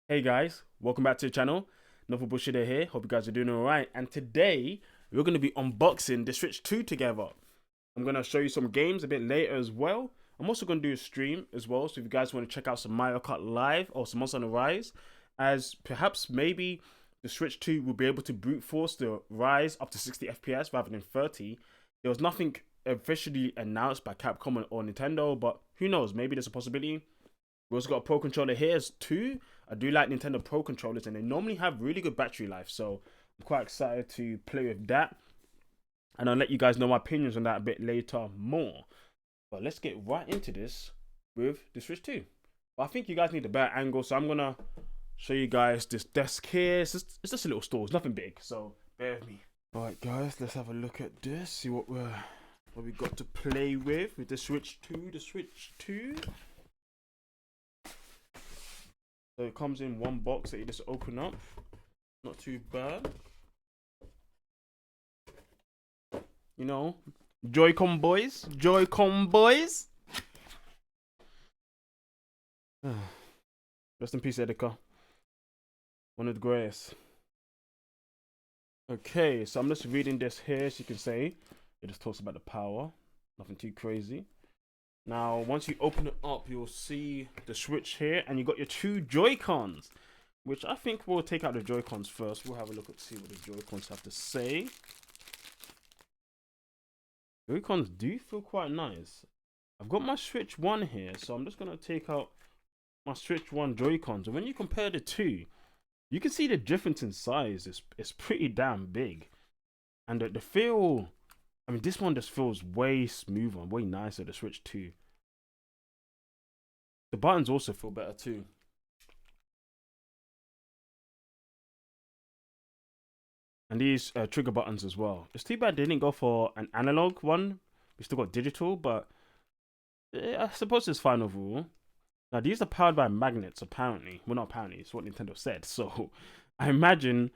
Hey guys, welcome back to the channel. Novel Bullshitter here. Hope you guys are doing alright. And today we're going to be unboxing the Switch 2 together. I'm going to show you some games a bit later as well. I'm also going to do a stream as well. So if you guys want to check out some Mario Kart Live or some Monster Hunter Rise, as perhaps maybe the Switch 2 will be able to brute force the Rise up to 60 FPS rather than 30. There was nothing officially announced by Capcom or Nintendo, but who knows? Maybe there's a possibility. We also got a Pro Controller here as two. I do like Nintendo Pro Controllers and they normally have really good battery life. So I'm quite excited to play with that. And I'll let you guys know my opinions on that a bit later more. But let's get right into this with the Switch 2. But I think you guys need a better angle. So I'm going to show you guys this desk here. It's just a little store. It's nothing big. So bear with me. Alright guys, let's have a look at this. See what we got to play with the Switch 2. The Switch 2. So it comes in one box that you just open up. Not too bad. You know, Joy-Con boys. Joy-Con boys. Rest in peace, Edeka. One of the greatest. Okay, so I'm just reading this here, as you can say. It just talks about the power. Nothing too crazy. Now, once you open it up, you'll see the Switch here, and you got your two Joy-Cons, which I think we'll take out the Joy-Cons first. We'll have a look and see what the Joy-Cons have to say. Joy-Cons do feel quite nice. I've got my Switch 1 here, so I'm just going to take out my Switch 1 Joy-Cons. And when you compare the two, you can see the difference in size. It's pretty damn big. And the feel... I mean, this one just feels way smoother, way nicer, the Switch 2. The buttons also feel better too. And these trigger buttons as well. It's too bad they didn't go for an analog one. We still got digital, but I suppose it's fine overall. Now, these are powered by magnets, apparently. Well, not apparently, it's what Nintendo said. So, I imagine...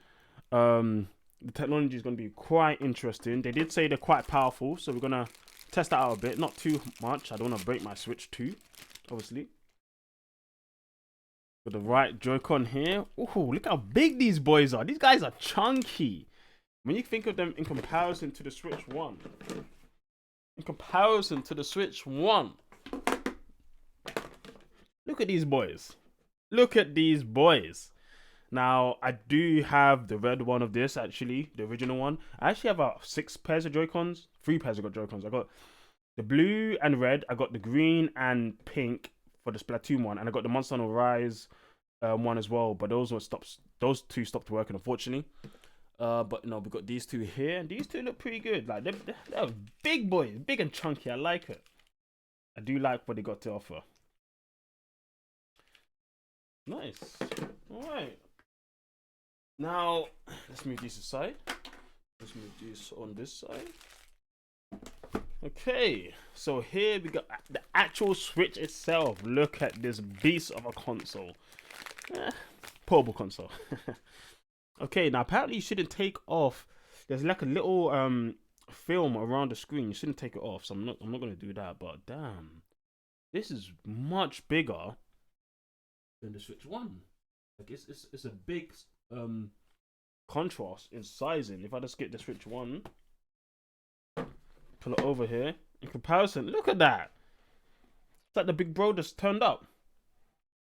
the technology is going to be quite interesting. They did say they're quite powerful, so we're going to test that out a bit. Not too much. I don't want to break my Switch 2, obviously. With the right Joy-Con here. Oh, look how big these boys are. These guys are chunky. When you think of them in comparison to the Switch 1. In comparison to the Switch 1. Look at these boys. Look at these boys. Now, I do have the red one of this, actually, the original one. I actually have about 6 pairs of Joy-Cons. 3 pairs of Joy-Cons. I got the blue and red. I got the green and pink for the Splatoon one. And I got the Monster Hunter Rise one as well. But those two stopped working, unfortunately. But no, we got these two here. And these two look pretty good. Like, they're big boys. Big and chunky. I like it. I do like what they got to offer. Nice. Alright. Now, let's move these aside. Let's move these on this side. Okay, so here we got the actual Switch itself. Look at this beast of a console. Portable console. Okay, now apparently you shouldn't take off. There's like a little film around the screen. You shouldn't take it off, so I'm not gonna do that. But damn, this is much bigger than the Switch 1. Like it's a big contrast in sizing. If I just get the Switch 1, pull it over here, in comparison, look at that. It's like the big bro just turned up.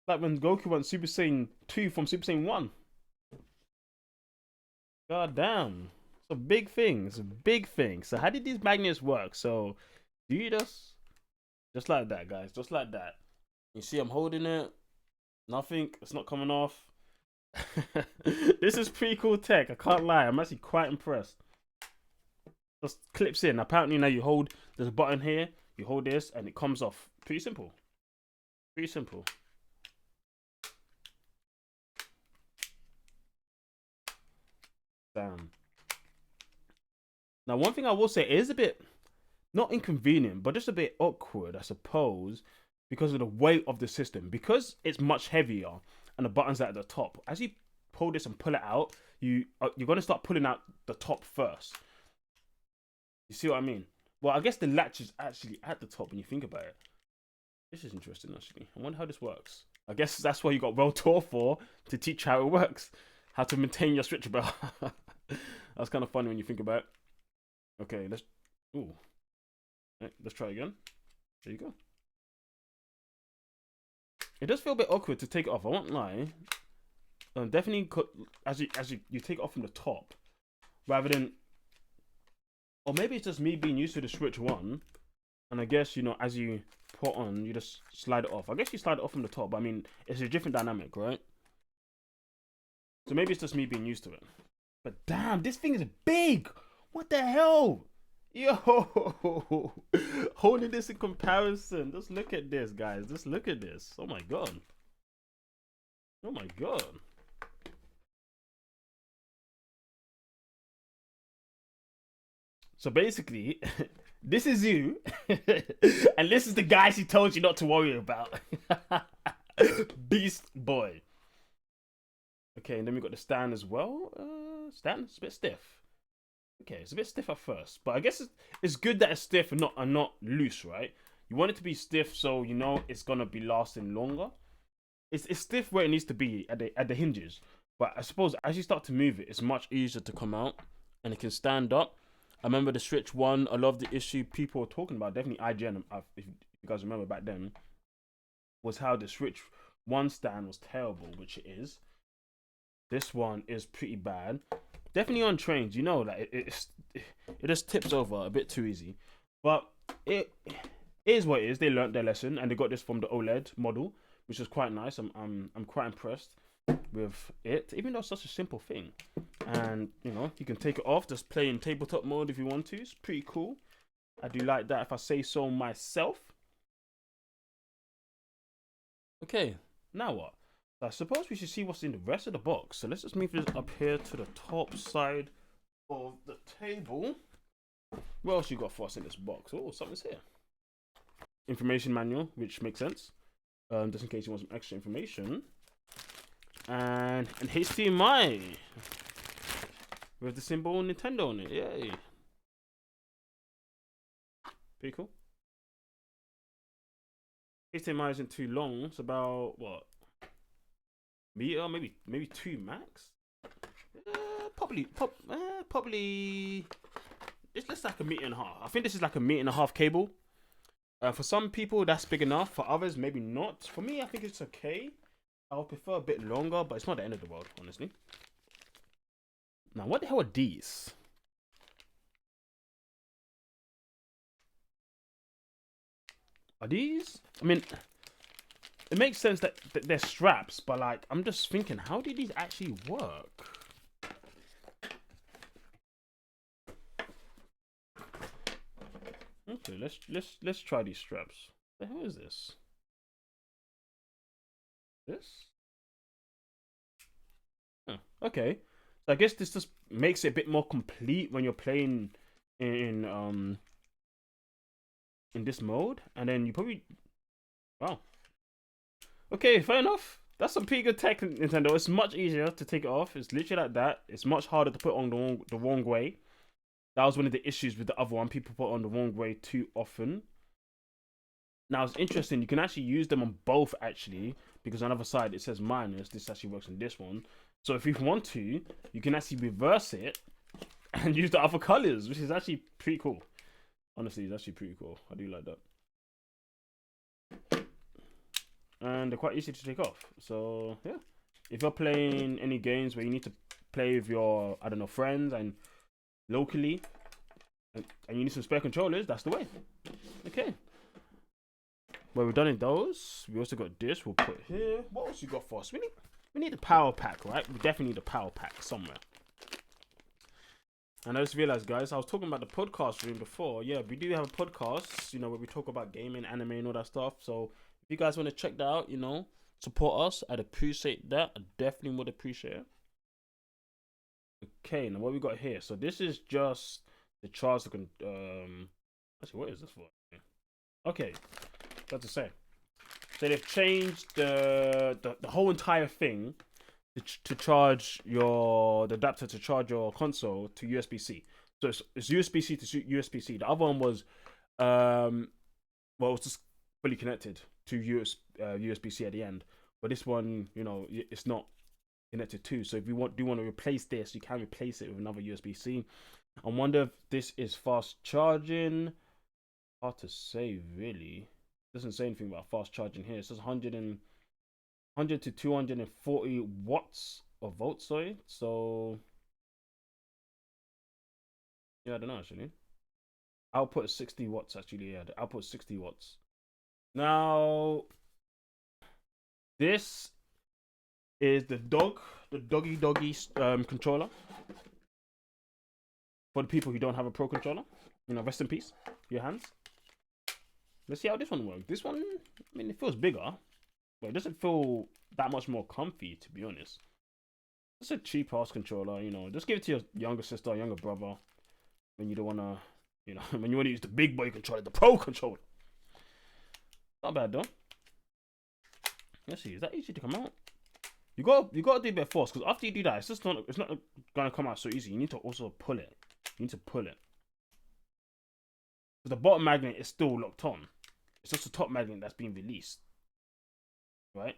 Like when Goku went Super Saiyan 2 from Super Saiyan 1. God damn. It's a big thing. It's a big thing. So how did these magnets work? So do you just like that, guys? Just like that. You see I'm holding it. Nothing. It's not coming off. This is pretty cool tech. I can't lie. I'm actually quite impressed. Just clips in. Apparently now you hold, there's a button here. You hold this and it comes off. Pretty simple. Pretty simple. Damn. Now one thing I will say, it is a bit, not inconvenient, but just a bit awkward, I suppose, because of the weight of the system. Because it's much heavier and the buttons are at the top. As you pull this and pull it out, you're going to start pulling out the top first. You see what I mean? Well, I guess the latch is actually at the top when you think about it. This is interesting, actually. I wonder how this works. I guess that's what you got World Tour for, to teach how it works, how to maintain your Switch belt. That's kind of funny when you think about it. Okay, ooh, let's try again. There you go. It does feel a bit awkward to take it off. I won't lie. Definitely, as you take it off from the top, rather than, or maybe it's just me being used to the Switch One, and I guess as you put on, you just slide it off. I guess you slide it off from the top. But I mean, it's a different dynamic, right? So maybe it's just me being used to it. But damn, this thing is big. What the hell? Yo, holding this in comparison. Just look at this, guys. Just look at this. Oh my god. Oh my god. So basically, this is you, and this is the guys he told you not to worry about. Beast boy. Okay, and then we got the stand as well. Stand, it's a bit stiff. Okay, it's a bit stiff at first, but I guess it's good that it's stiff and not loose, right? You want it to be stiff so it's gonna be lasting longer. It's stiff where it needs to be at the hinges, but I suppose as you start to move it, it's much easier to come out, and it can stand up. I remember the Switch One. A lot of the issue people were talking about, definitely IGN, if you guys remember back then, was how the Switch One stand was terrible, which it is. This one is pretty bad. Definitely on trains, like it just tips over a bit too easy. But it is what it is. They learned their lesson, and they got this from the OLED model, which is quite nice. I'm quite impressed with it, even though it's such a simple thing. And you can take it off, just play in tabletop mode if you want to. It's pretty cool. I do like that, if I say so myself. Okay, now what? I suppose we should see what's in the rest of the box. So let's just move this up here to the top side of the table. What else you got for us in this box? Oh, something's here. Information manual, which makes sense. Just in case you want some extra information. And HDMI with the symbol Nintendo on it. Yay. Pretty cool. HDMI isn't too long. It's about what? Meter, maybe 2 max. Probably. It's just like a meter and a half. I think this is like a meter and a half cable. For some people, that's big enough. For others, maybe not. For me, I think it's okay. I would prefer a bit longer, but it's not the end of the world, honestly. Now, what the hell are these? Are these? I mean, it makes sense that they're straps, but like, I'm just thinking, how do these actually work? Okay, let's try these straps. What the hell is this? This? Oh, okay. So I guess this just makes it a bit more complete when you're playing in this mode, and then you probably, wow. Okay, fair enough. That's some pretty good tech, Nintendo. It's much easier to take it off. It's literally like that. It's much harder to put on the wrong way. That was one of the issues with the other one. People put on the wrong way too often. Now, it's interesting. You can actually use them on both, actually, because on the other side, it says minus. This actually works on this one. So if you want to, you can actually reverse it and use the other colors, which is actually pretty cool. Honestly, it's actually pretty cool. I do like that. And they're quite easy to take off. So, yeah. If you're playing any games where you need to play with your, I don't know, friends and locally, and you need some spare controllers, that's the way. Okay. Well, we've done in those. We also got this. We'll put here. What else you got for us? We need the power pack, right? We definitely need the power pack somewhere. And I just realized, guys, I was talking about the podcast room before. Yeah, we do have a podcast, where we talk about gaming, anime, and all that stuff. So if you guys want to check that out, support us. I'd appreciate that. I definitely would appreciate it. Okay, now what we got here? So this is just the charge. Actually, what is this for? Okay, what to say? So they've changed the whole entire thing to charge the adapter to charge your console to USB-C. So it's USB-C to USB-C. The other one was it was just fully connected to USB-C at the end. but this one, you know, it's not connected to. So if you do want to replace this, you can replace it with another USB-C. I wonder if this is fast charging. Hard to say, really. It doesn't say anything about fast charging here. It says 100 to 240 watts or volts, sorry. So yeah, I don't know actually. Output is 60 watts actually. Yeah, the output is 60 watts. Now this is the doggy controller for the people who don't have a pro controller. You know, rest in peace, your hands. Let's see how this one works. This one, I mean, it feels bigger, but it doesn't feel that much more comfy, to be honest. It's a cheap ass controller, you know. Just give it to your younger sister or younger brother when you don't wanna, you know, when you wanna use the big boy controller, the pro controller. Not bad though. Let's see, is that easy to come out? You gotta do a bit of force, because after you do that, it's not gonna come out so easy. You need to also pull it. You need to pull it. Because the bottom magnet is still locked on. It's just the top magnet that's being released. Right?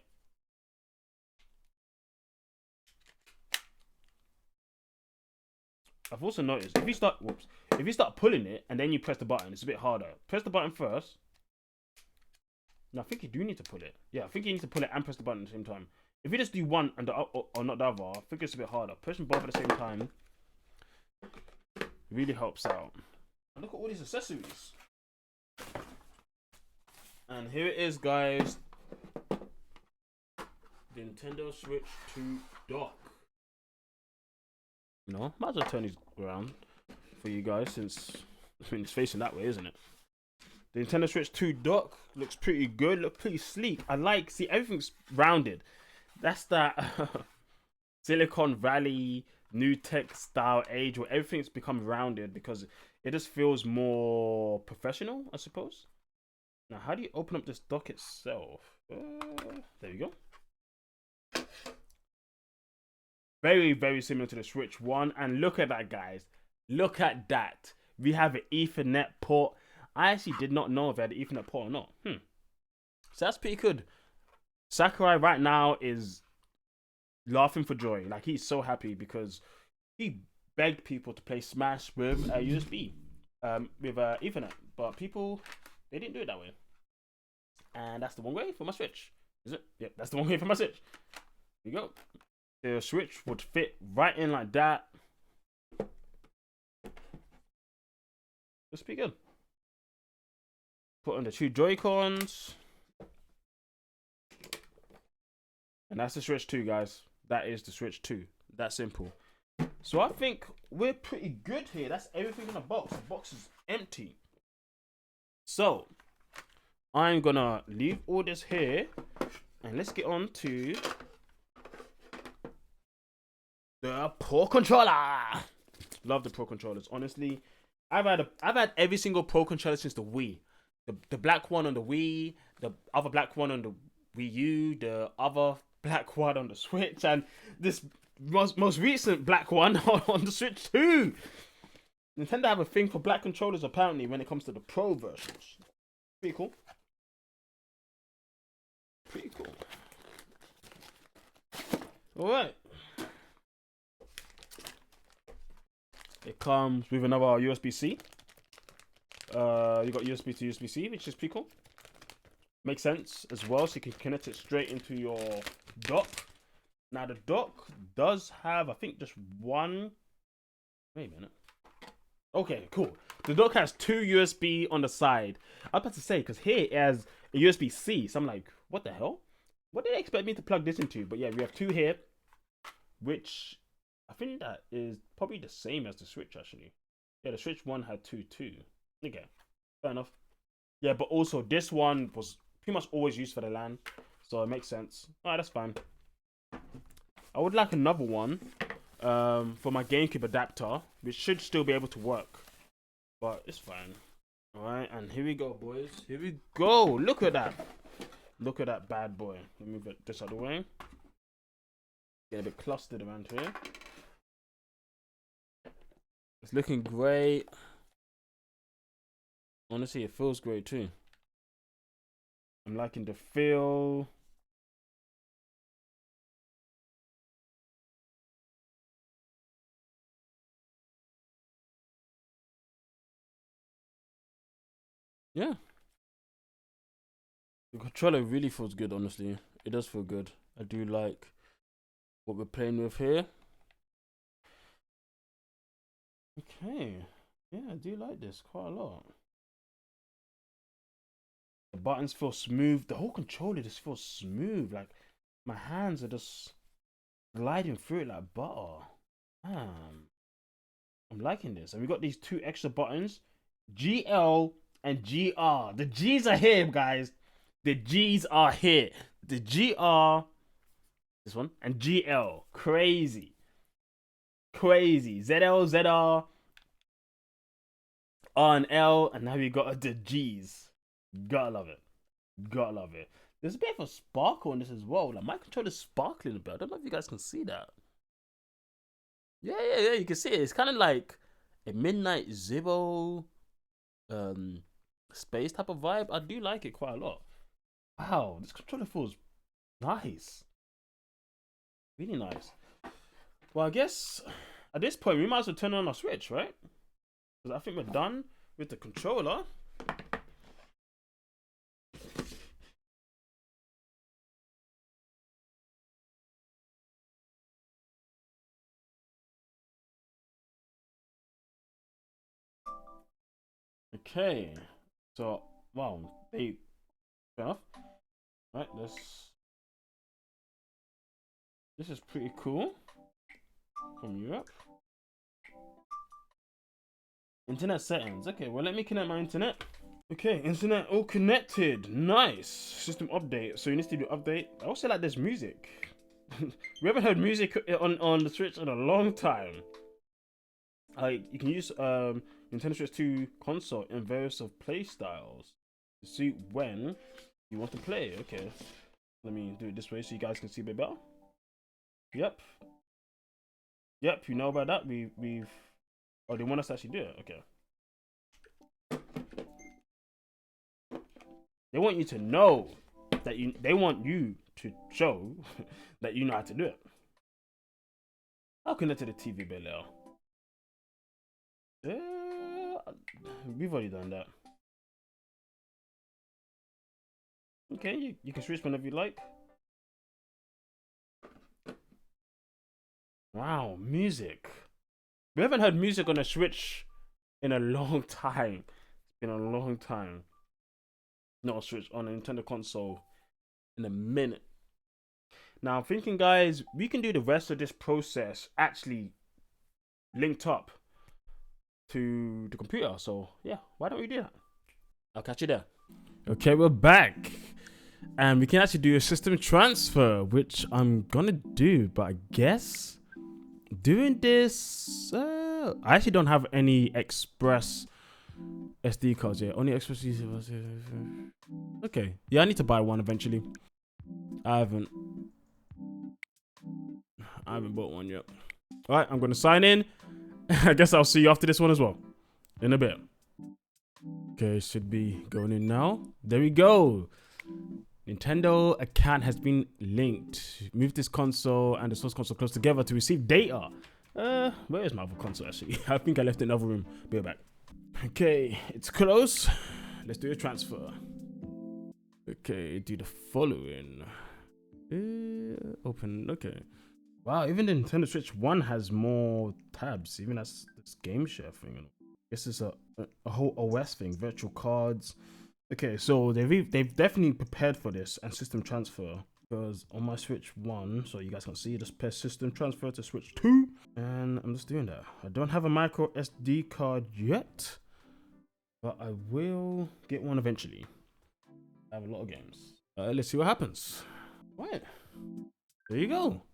I've also noticed if you start pulling it and then you press the button, it's a bit harder. Press the button first. No, I think you do need to pull it. Yeah, I think you need to pull it and press the button at the same time. If you just do one and or not the other, I think it's a bit harder. Pressing both at the same time really helps out. And look at all these accessories. And here it is, guys. The Nintendo Switch 2 dock. You know, might as well turn these around for you guys, since I mean it's facing that way, isn't it? The Nintendo Switch 2 dock looks pretty good, looks pretty sleek. See, everything's rounded. That's that Silicon Valley new tech style age where everything's become rounded, because it just feels more professional, I suppose. Now, how do you open up this dock itself? There you go. Very, very similar to the Switch 1. And look at that, guys. Look at that. We have an Ethernet port. I actually did not know if I had an Ethernet port or not. So that's pretty good. Sakurai right now is laughing for joy. Like, he's so happy because he begged people to play Smash with a USB, with Ethernet. But people, they didn't do it that way. And that's the one way for my Switch. Is it? Yep, that's the one way for my Switch. Here you go. The Switch would fit right in like that. That's pretty good. Put on the 2 Joy-Cons. And that's the Switch 2, guys. That is the Switch 2. That simple. So I think we're pretty good here. That's everything in the box. The box is empty. So I'm gonna leave all this here and let's get on to the Pro Controller. Love the Pro Controllers. Honestly, I've had every single Pro Controller since the Wii. The black one on the Wii, the other black one on the Wii U, the other black one on the Switch, and this most recent black one on the Switch 2. Nintendo have a thing for black controllers apparently when it comes to the Pro versions. Pretty cool. Pretty cool. Alright. It comes with another USB-C. You got USB to USB-C, which is pretty cool. Makes sense as well, so you can connect it straight into your dock. Now the dock does have, I think, just one. Wait a minute. Okay, cool. The dock has 2 USB on the side. I was about to say, because here it has a USB-C, so I'm like, what the hell? What did they expect me to plug this into? But yeah, we have 2 here, which I think that is probably the same as the Switch, actually. Yeah, the Switch 1 had 2 too. Okay, fair enough. Yeah, but also this one was pretty much always used for the LAN, so it makes sense. Alright, that's fine. I would like another one for my GameCube adapter, which should still be able to work, but it's fine. Alright, and here we go, boys. Here we go. Look at that. Look at that bad boy. Let me move this out of the way. Get a bit clustered around here. It's looking great. Honestly, it feels great too. I'm liking the feel. Yeah. The controller really feels good, honestly. It does feel good. I do like what we're playing with here. Okay. Yeah, I do like this quite a lot. The buttons feel smooth. The whole controller just feels smooth. Like my hands are just gliding through it like butter. Damn. I'm liking this. And we got these two extra buttons, GL and GR. The G's are here, guys. The G's are here. The GR, this one, and GL. Crazy. Crazy. ZL, ZR, R and L, and now we got the G's. Gotta love it. Gotta love it. There's a bit of a sparkle in this as well. Like my controller's sparkling a bit. I don't know if you guys can see that. Yeah. You can see it. It's kind of like a Midnight Zero space type of vibe. I do like it quite a lot. Wow, this controller feels nice. Really nice. Well, I guess at this point we might as well turn on our Switch, right? Because I think we're done with the controller. Okay. So, wow, fair enough. Right, this is pretty cool. From Europe. Internet settings. Okay, well, let me connect my internet. Okay, internet all connected. Nice. System update. So you need to do update. I also like this music. We haven't heard music on the Switch in a long time. You can use Nintendo Switch 2 console in various of play styles to suit when you want to play. Okay, let me do it this way so you guys can see a bit better. Yep, you know about that. We've oh, they want us to actually do it. Okay, they want you to know that they want you to show that you know how to do it. I'll connect to the TV bit now. We've already done that. Okay, you can switch whenever you like. Wow, music. We haven't heard music on a Switch in a long time. It's been a long time. Not a Switch on a Nintendo console in a minute. Now I'm thinking, guys, we can do the rest of this process actually linked up to the computer. So yeah, why don't we do that? I'll catch you there. Okay, we're back. And we can actually do a system transfer, which I'm gonna do, but I guess doing this, I actually don't have any Express SD cards yet. Only Express. Okay, yeah, I need to buy one eventually. I haven't bought one yet. All right, I'm gonna sign in. I guess I'll see you after this one as well, in a bit. Okay, should be going in now. There we go. Nintendo account has been linked. Move this console and the source console close together to receive data. Where is my other console actually? I think I left it in another room. Be right back. Okay, it's close. Let's do a transfer. Okay, do the following. Open. Okay. Wow, even the Nintendo Switch 1 has more tabs. Even as this game share thing. This is a whole OS thing. Virtual cards. Okay, so they've definitely prepared for this and system transfer, because on my Switch 1, so you guys can see, just press system transfer to Switch 2, and I'm just doing that. I don't have a micro SD card yet, but I will get one eventually. I have a lot of games. Let's see what happens. Right, there you go.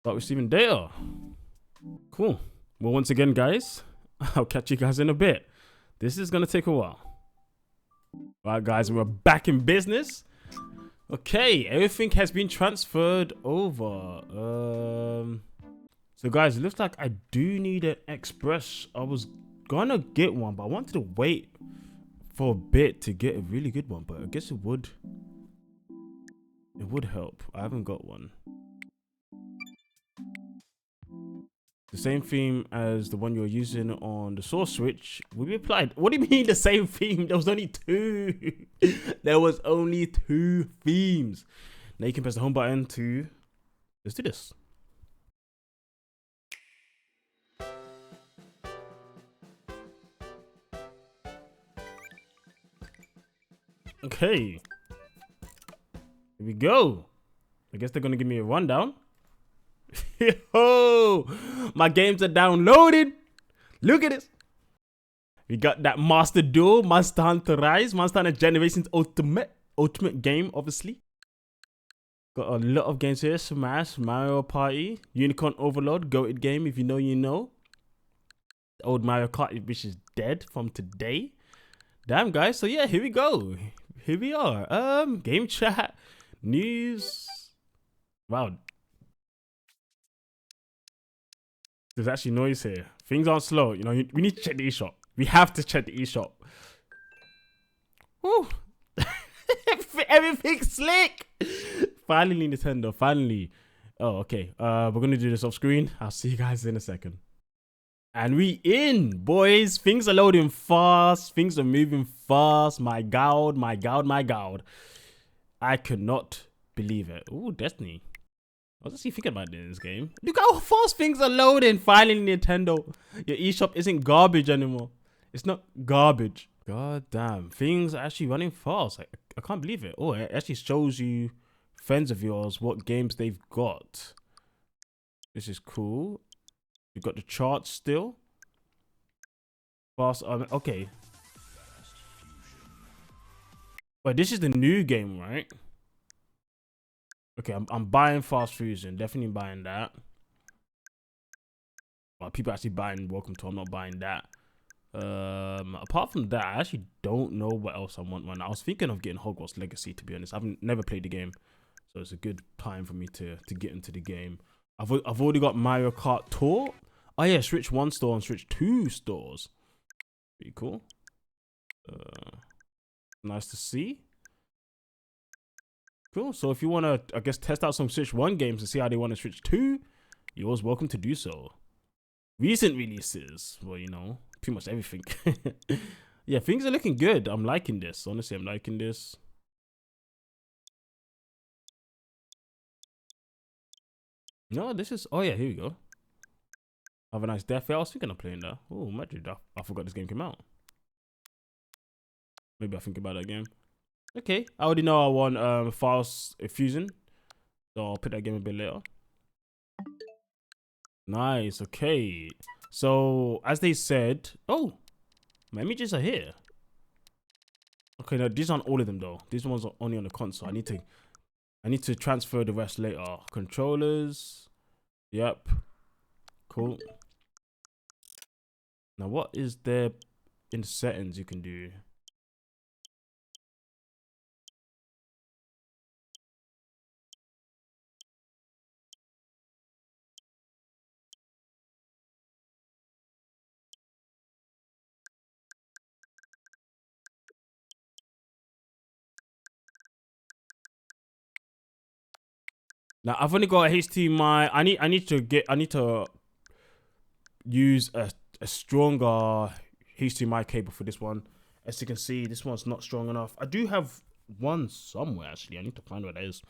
Start receiving data. Cool. Well, once again, guys, I'll catch you guys in a bit. This is gonna take a while. Alright guys, we're back in business. Okay, everything has been transferred over. So guys, it looks like I do need an Express. I was gonna get one, but I wanted to wait for a bit to get a really good one, but I guess it would help. I haven't got one. The same theme as the one you're using on the Source Switch will be applied. What do you mean the same theme? There was only 2. There was only 2 themes. Now you can press the home button to... Let's do this. Okay. Here we go. I guess they're going to give me a rundown. Yo, my games are downloaded. Look at this. We got that Master Duel, Monster Hunter Rise, Monster Hunter Generations Ultimate game, obviously. Got a lot of games here. Smash, Mario Party, Unicorn Overload, Goated game, if you know, you know. The old Mario Kart, which is dead from today. Damn, guys. So yeah, here we go. Here we are. Game chat, news. Wow. There's actually noise here. Things aren't slow. You know, we need to check the eShop. We have to check the eShop. Woo. Everything's slick. Finally, Nintendo. Finally. Oh, okay. We're going to do this off screen. I'll see you guys in a second. And we in, boys. Things are loading fast. Things are moving fast. My God, my God, my God. I could not believe it. Ooh, Destiny. I was actually thinking about this game. Look how fast things are loading. Finally, Nintendo. Your eShop isn't garbage anymore. It's not garbage. God damn. Things are actually running fast. I can't believe it. Oh, it actually shows you, friends of yours, what games they've got. This is cool. You've got the charts still. Fast. Okay. But this is the new game, right? Okay, I'm buying Fast Fusion. Definitely buying that. Well, people actually buying Welcome to. I'm not buying that. Apart from that, I actually don't know what else I want right now. I was thinking of getting Hogwarts Legacy, to be honest. I've never played the game, so it's a good time for me to get into the game. I've already got Mario Kart Tour. Oh yeah, Switch 1 store and Switch 2 stores. Pretty cool. Nice to see. Cool. So if you want to, I guess, test out some Switch 1 games and see how they want to Switch 2, you're always welcome to do so. Recent releases, well, you know, pretty much everything. Yeah, things are looking good. I'm liking this. Honestly, I'm liking this. No, this is... Oh, yeah, here we go. Have a nice day. I was thinking of playing that. Oh, Madrid. I forgot this game came out. Maybe I'll think about that game. Okay, I already know I want Fast Fusion, so I'll put that game a bit later. Nice. Okay, so as they said, oh, my images are here. Okay, now these aren't all of them though. These ones are only on the console. I need to transfer the rest later. Controllers. Yep. Cool. Now, what is there in the settings you can do? Now I've only got a HDMI. I need to use a stronger HDMI cable for this one. As you can see, this one's not strong enough. I do have one somewhere actually. I need to find where that is.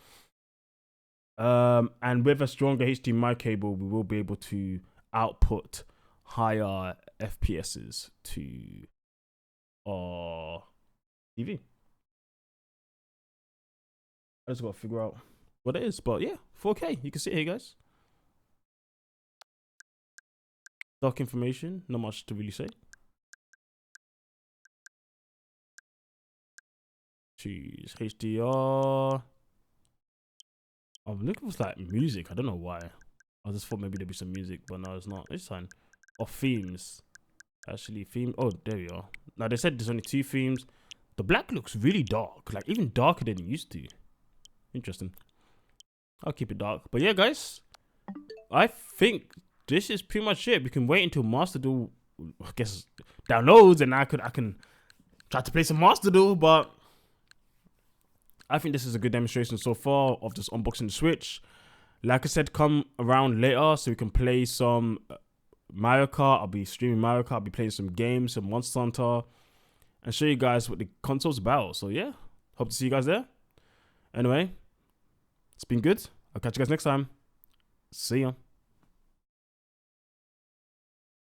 And with a stronger HDMI cable, we will be able to output higher FPSs to our TV. I just got to figure out what it is, but yeah, 4K. You can see it here, guys. Dock information, not much to really say. Jeez, HDR. I'm looking for like music. I don't know why. I just thought maybe there'd be some music, but no, it's not. It's fine. Or themes. Actually, theme. Oh, there we are. Now they said there's only 2 themes. The black looks really dark, like even darker than it used to. Interesting. I'll keep it dark. But yeah, guys, I think this is pretty much it. We can wait until Master Duel, I guess, downloads, and I can try to play some Master Duel. But I think this is a good demonstration so far of just unboxing the Switch. Like I said, come around later so we can play some Mario Kart. I'll be streaming Mario Kart. I'll be playing some games, some Monster Hunter, and show you guys what the console's about. So yeah, hope to see you guys there. Anyway, it's been good. I'll catch you guys next time. See ya.